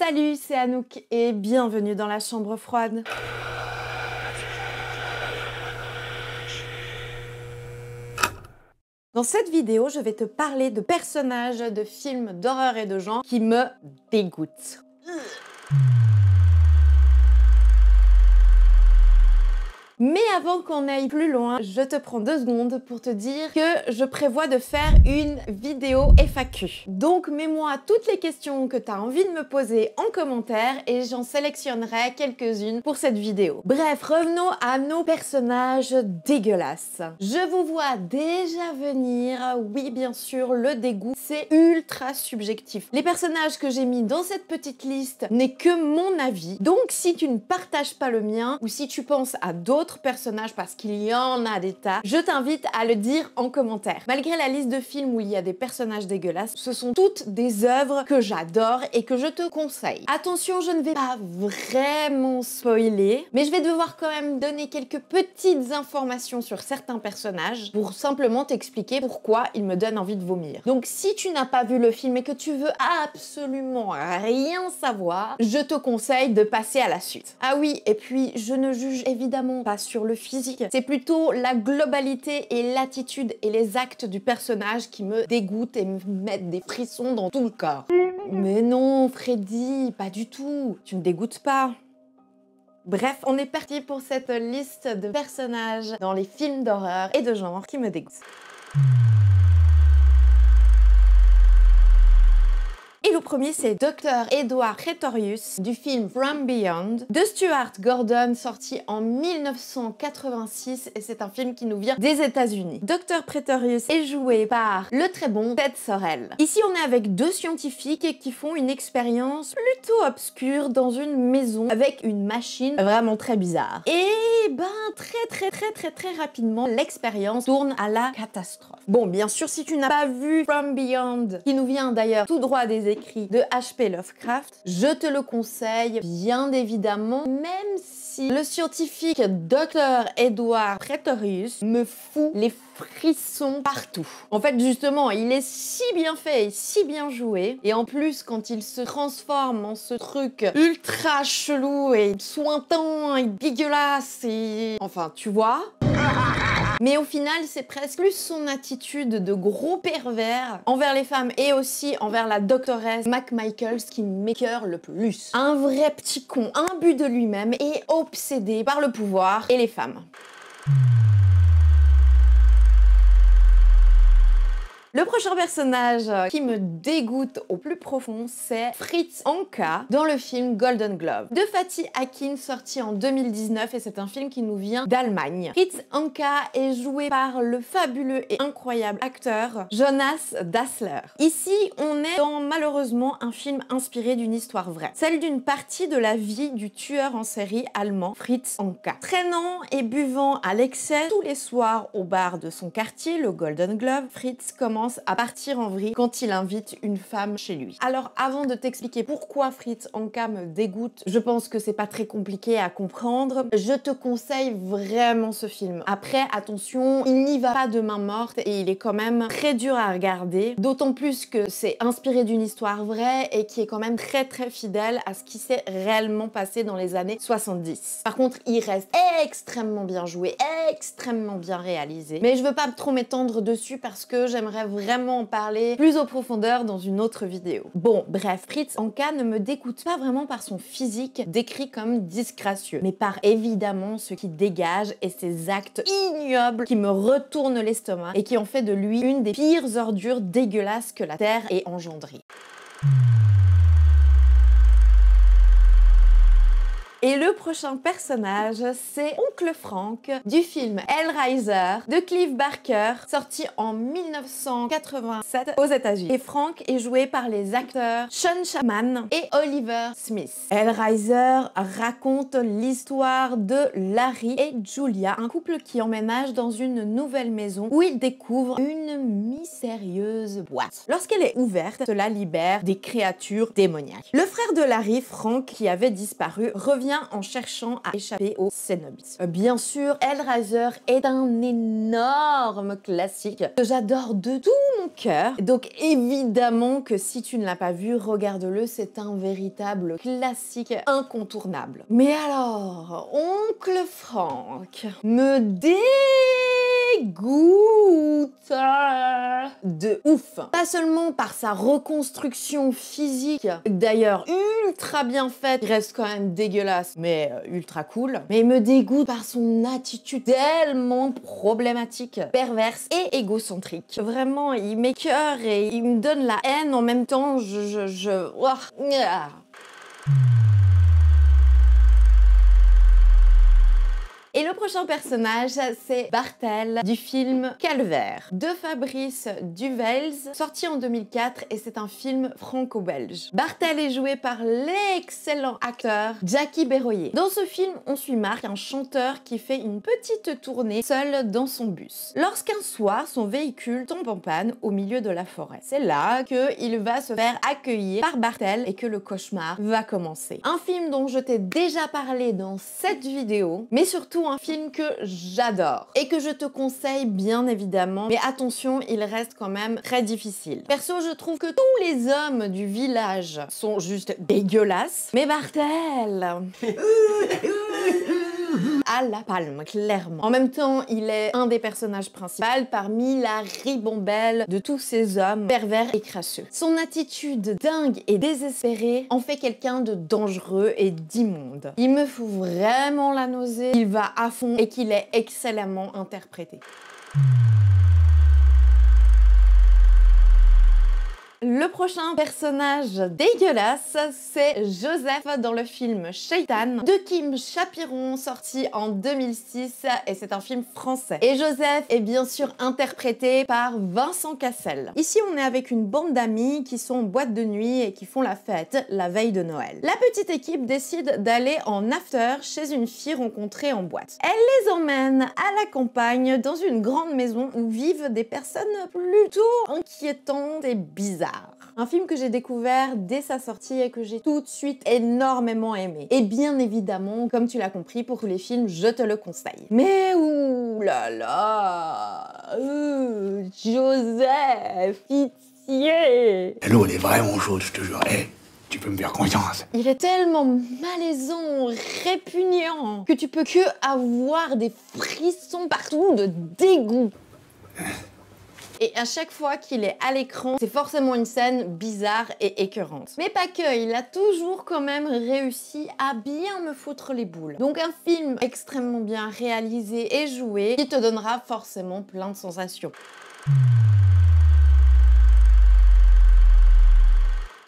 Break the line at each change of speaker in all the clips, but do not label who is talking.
Salut, c'est Anouk et bienvenue dans la chambre froide. Dans cette vidéo, je vais te parler de personnages de films d'horreur et de genre qui me dégoûtent. Mais avant qu'on aille plus loin, je te prends 2 secondes pour te dire que je prévois de faire une vidéo FAQ. Donc mets-moi toutes les questions que tu as envie de me poser en commentaire et j'en sélectionnerai quelques-unes pour cette vidéo. Bref, revenons à nos personnages dégueulasses. Je vous vois déjà venir, oui bien sûr, le dégoût, c'est ultra subjectif. Les personnages que j'ai mis dans cette petite liste n'est que mon avis, donc si tu ne partages pas le mien ou si tu penses à d'autres personnages parce qu'il y en a des tas, je t'invite à le dire en commentaire. Malgré la liste de films où il y a des personnages dégueulasses, ce sont toutes des œuvres que j'adore et que je te conseille. Attention, je ne vais pas vraiment spoiler, mais je vais devoir quand même donner quelques petites informations sur certains personnages pour simplement t'expliquer pourquoi ils me donnent envie de vomir. Donc si tu n'as pas vu le film et que tu veux absolument rien savoir, je te conseille de passer à la suite. Ah oui, et puis je ne juge évidemment pas sur le physique, c'est plutôt la globalité et l'attitude et les actes du personnage qui me dégoûtent et me mettent des frissons dans tout le corps. Mais non, Freddy, pas du tout, tu me dégoûtes pas. Bref, on est parti pour cette liste de personnages dans les films d'horreur et de genre qui me dégoûtent. Et le premier, c'est Dr. Edward Pretorius du film From Beyond de Stuart Gordon, sorti en 1986 et c'est un film qui nous vient des États-Unis. Dr. Pretorius est joué par le très bon Ted Sorel. Ici, on est avec 2 scientifiques qui font une expérience plutôt obscure dans une maison avec une machine vraiment très bizarre. Et ben très rapidement, l'expérience tourne à la catastrophe. Bon, bien sûr, si tu n'as pas vu From Beyond, qui nous vient d'ailleurs tout droit des écrits de H.P. Lovecraft, je te le conseille bien évidemment, même si le scientifique Dr. Edward Pretorius me fout les frissons partout. En fait, justement, il est si bien fait et si bien joué, et en plus, quand il se transforme en ce truc ultra chelou et sointant et dégueulasse et... Enfin, tu vois. Mais au final, c'est presque plus son attitude de gros pervers envers les femmes et aussi envers la doctoresse McMichaels qui m'écœure le plus. Un vrai petit con, imbu de lui-même et obsédé par le pouvoir et les femmes. Le prochain personnage qui me dégoûte au plus profond, c'est Fritz Anka dans le film Golden Glove de Fatih Akin, sorti en 2019 et c'est un film qui nous vient d'Allemagne. Fritz Anka est joué par le fabuleux et incroyable acteur Jonas Dassler. Ici, on est dans malheureusement un film inspiré d'une histoire vraie, celle d'une partie de la vie du tueur en série allemand Fritz Anka. Traînant et buvant à l'excès tous les soirs au bar de son quartier, le Golden Glove, Fritz commence à partir en vrille quand il invite une femme chez lui. Alors avant de t'expliquer pourquoi Fritz Anka me dégoûte, je pense que c'est pas très compliqué à comprendre, je te conseille vraiment ce film. Après, attention, il n'y va pas de main morte et il est quand même très dur à regarder, d'autant plus que c'est inspiré d'une histoire vraie et qui est quand même très fidèle à ce qui s'est réellement passé dans les années 70. Par contre, il reste extrêmement bien joué, extrêmement bien réalisé, mais je veux pas trop m'étendre dessus parce que j'aimerais vraiment en parler plus en profondeur dans une autre vidéo. Bon, bref, Fritz Anka ne me dégoûte pas vraiment par son physique décrit comme disgracieux, mais par évidemment ce qui dégage et ses actes ignobles qui me retournent l'estomac et qui ont fait de lui une des pires ordures dégueulasses que la Terre ait engendrées. Et le prochain personnage, c'est Oncle Frank du film Hellraiser de Clive Barker, sorti en 1987 aux États-Unis. Et Frank est joué par les acteurs Sean Shaman et Oliver Smith. Hellraiser raconte l'histoire de Larry et Julia, un couple qui emménage dans une nouvelle maison où ils découvrent une mystérieuse boîte. Lorsqu'elle est ouverte, cela libère des créatures démoniaques. Le frère de Larry, Frank, qui avait disparu, revient revient en cherchant à échapper aux Cénobis. Bien sûr, Hellraiser est un énorme classique que j'adore de tout mon cœur. Donc évidemment que si tu ne l'as pas vu, regarde-le, c'est un véritable classique incontournable. Mais alors, Oncle Frank me dégoûte de ouf. Pas seulement par sa reconstruction physique, d'ailleurs ultra bien faite, il reste quand même dégueulasse, mais ultra cool, mais il me dégoûte par son attitude tellement problématique, perverse et égocentrique. Vraiment, il m'écœure et il me donne la haine en même temps, ouah. Et le prochain personnage, c'est Bartel du film Calvaire de Fabrice Duvels, sorti en 2004 et c'est un film franco-belge. Bartel est joué par l'excellent acteur Jackie Berroyer. Dans ce film, on suit Marc, un chanteur qui fait une petite tournée seul dans son bus. Lorsqu'un soir, son véhicule tombe en panne au milieu de la forêt. C'est là qu'il va se faire accueillir par Bartel et que le cauchemar va commencer. Un film dont je t'ai déjà parlé dans cette vidéo, mais surtout un film que j'adore et que je te conseille bien évidemment, mais attention, il reste quand même très difficile. Perso, je trouve que tous les hommes du village sont juste dégueulasses, mais Bartel à la palme, clairement. En même temps, il est un des personnages principaux parmi la ribambelle de tous ces hommes pervers et crasseux. Son attitude dingue et désespérée en fait quelqu'un de dangereux et d'immonde. Il me fout vraiment la nausée, il va à fond et qu'il est excellemment interprété. Le prochain personnage dégueulasse, c'est Joseph dans le film Shaitan de Kim Chapiron, sorti en 2006 et c'est un film français. Et Joseph est bien sûr interprété par Vincent Cassel. Ici, on est avec une bande d'amis qui sont en boîte de nuit et qui font la fête la veille de Noël. La petite équipe décide d'aller en after chez une fille rencontrée en boîte. Elle les emmène à la campagne dans une grande maison où vivent des personnes plutôt inquiétantes et bizarres. Un film que j'ai découvert dès sa sortie et que j'ai tout de suite énormément aimé. Et bien évidemment, comme tu l'as compris, pour tous les films, je te le conseille. Mais ouh là là, Joseph, pitié.
L'eau, elle est vraiment chaude, je te jure. Hey, tu peux me faire confiance.
Il est tellement malaisant, répugnant, que tu peux que avoir des frissons partout de dégoût. Et à chaque fois qu'il est à l'écran, c'est forcément une scène bizarre et écœurante. Mais pas que, il a toujours quand même réussi à bien me foutre les boules. Donc un film extrêmement bien réalisé et joué qui te donnera forcément plein de sensations.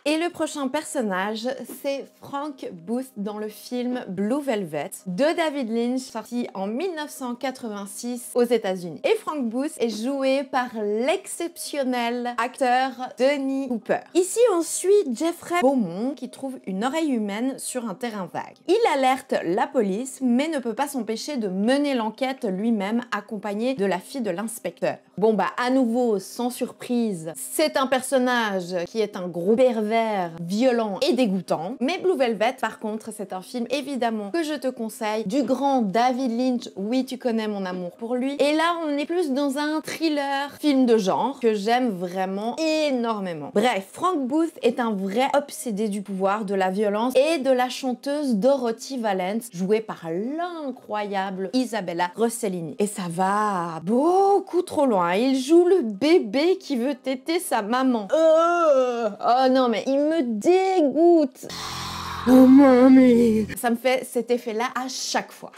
Et le prochain personnage, c'est Frank Booth dans le film Blue Velvet de David Lynch, sorti en 1986 aux États-Unis. Et Frank Booth est joué par l'exceptionnel acteur Dennis Hooper. Ici, on suit Jeffrey Beaumont qui trouve une oreille humaine sur un terrain vague. Il alerte la police, mais ne peut pas s'empêcher de mener l'enquête lui-même, accompagné de la fille de l'inspecteur. Bon bah, à nouveau, sans surprise, c'est un personnage qui est un gros pervers, violent et dégoûtant. Mais Blue Velvet, par contre, c'est un film évidemment que je te conseille, du grand David Lynch. Oui, tu connais mon amour pour lui. Et là, on est plus dans un thriller, film de genre, que j'aime vraiment énormément. Bref, Frank Booth est un vrai obsédé du pouvoir, de la violence et de la chanteuse Dorothy Valence, jouée par l'incroyable Isabella Rossellini. Et ça va beaucoup trop loin. Il joue le bébé qui veut téter sa maman. Oh non, mais il me dégoûte.
Oh mamie.
Ça me fait cet effet-là à chaque fois.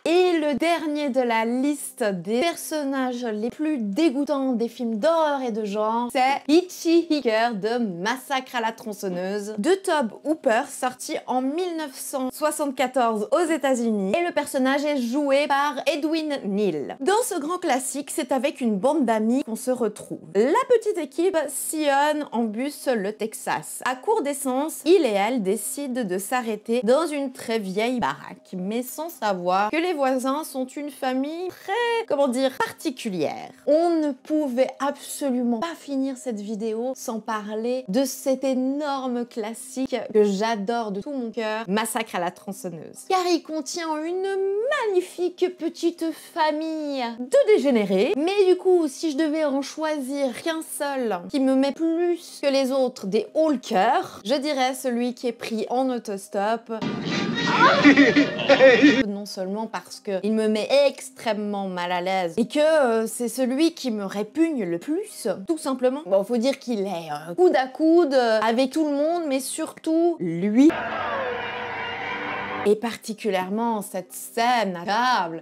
Et le dernier de la liste des personnages les plus dégoûtants des films d'horreur et de genre, c'est Hitchhiker de Massacre à la tronçonneuse de Tobe Hooper, sorti en 1974 aux États-Unis. Et le personnage est joué par Edwin Neal. Dans ce grand classique, c'est avec une bande d'amis qu'on se retrouve. La petite équipe sillonne en bus le Texas. À court d'essence, il et elle décident de s'arrêter dans une très vieille baraque, mais sans savoir que les voisins cousins sont une famille très, comment dire, particulière. On ne pouvait absolument pas finir cette vidéo sans parler de cet énorme classique que j'adore de tout mon cœur, Massacre à la tronçonneuse. Car il contient une magnifique petite famille de dégénérés. Mais du coup, si je devais en choisir qu'un seul qui me met plus que les autres des hauts le cœur, je dirais celui qui est pris en autostop. Non seulement parce qu'il me met extrêmement mal à l'aise et que c'est celui qui me répugne le plus, tout simplement. Bon, faut dire qu'il est coude à coude avec tout le monde, mais surtout lui. Et particulièrement cette scène accable.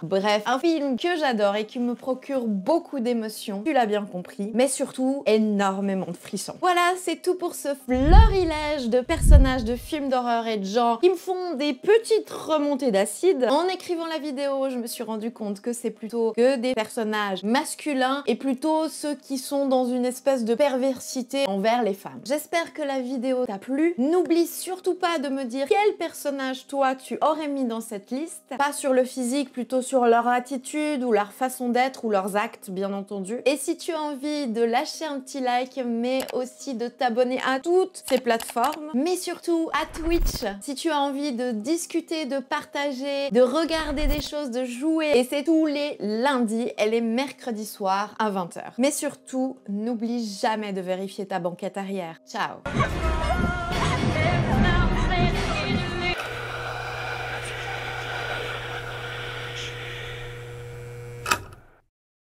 Bref, un film que j'adore et qui me procure beaucoup d'émotions, tu l'as bien compris, mais surtout énormément de frissons. Voilà, c'est tout pour ce florilège de personnages de films d'horreur et de genre qui me font des petites remontées d'acide. En écrivant la vidéo, je me suis rendu compte que c'est plutôt que des personnages masculins et plutôt ceux qui sont dans une espèce de perversité envers les femmes. J'espère que la vidéo t'a plu. N'oublie surtout pas de me dire quel personnage toi tu aurais mis dans cette liste. Pas sur le physique, plutôt sur leur attitude ou leur façon d'être ou leurs actes, bien entendu. Et si tu as envie de lâcher un petit like, mais aussi de t'abonner à toutes ces plateformes, mais surtout à Twitch, si tu as envie de discuter, de partager, de regarder des choses, de jouer, et c'est tous les lundis et les mercredis soirs à 20 h. Mais surtout, n'oublie jamais de vérifier ta banquette arrière. Ciao!